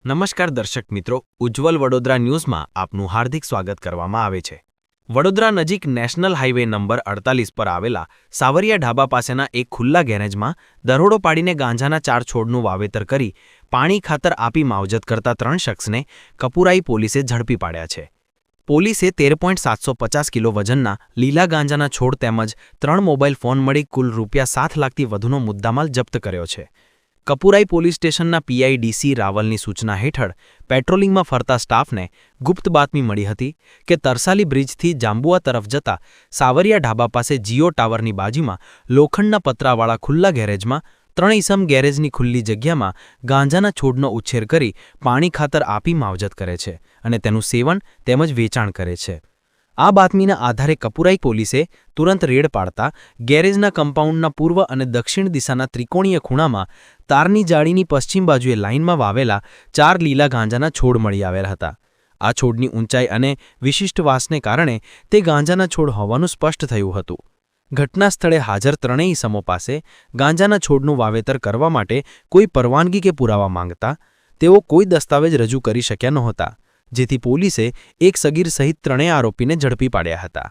નમસ્કાર દર્શક મિત્રો, ઉજ્જવલ વડોદરા ન્યૂઝમાં આપનું હાર્દિક સ્વાગત કરવામાં આવે છે। વડોદરા નજીક નેશનલ હાઈવે નંબર 48 પર આવેલા સાવરિયા ઢાબા પાસેના એક ખુલ્લા ગેરેજમાં દરોડો પાડીને ગાંજાના 4 છોડનું વાવેતર કરી પાણી ખાતર આપી માવજત કરતા 3 શખ્સને કપુરાઈ પોલીસે ઝડપી પાડ્યા છે। પોલીસે 13.750 કિલો વજનના લીલા ગાંજાના છોડ તેમજ 3 મોબાઈલ ફોન મળી કુલ ₹7 લાખથી વધુનો મુદ્દામાલ જપ્ત કર્યો છે। કપુરાઈ પોલીસ સ્ટેશનના પીઆઈ ડીસી રાવલની સૂચના હેઠળ પેટ્રોલિંગમાં ફરતા સ્ટાફને ગુપ્ત બાતમી મળી હતી કે તરસાલી બ્રિજથી જાંબુઆ તરફ જતા સાવરિયા ઢાબા પાસે જીઓ ટાવરની બાજુમાં લોખંડના પતરાવાળા ખુલ્લા ગેરેજમાં 3 ઈસમ ગેરેજની ખુલ્લી જગ્યામાં ગાંજાના છોડનો ઉછેર કરી પાણી ખાતર આપી માવજત કરે છે અને તેનું સેવન તેમજ વેચાણ કરે છે। આ બાતમીના આધારે કપુરાઈ પોલીસે તુરંત રેડ પાડતા ગેરેજના કમ્પાઉન્ડના પૂર્વ અને દક્ષિણ દિશાના ત્રિકોણીય ખૂણામાં તારની જાળીની પશ્ચિમ બાજુએ લાઇનમાં વાવેલા 4 લીલા ગાંજાના છોડ મળી આવેલા હતા। આ છોડની ઊંચાઈ અને વિશિષ્ટ વાસને કારણે તે ગાંજાના છોડ હોવાનું સ્પષ્ટ થયું હતું। ઘટના સ્થળે હાજર 3 ઈસમો પાસે ગાંજાના છોડનું વાવેતર કરવા માટે કોઈ પરવાનગી કે પુરાવા માંગતા તેઓ કોઈ દસ્તાવેજ રજૂ કરી શક્યા નહોતા, જેથી પોલીસે એક સગીર સહિત 3 આરોપીને ઝડપી પાડ્યા હતા।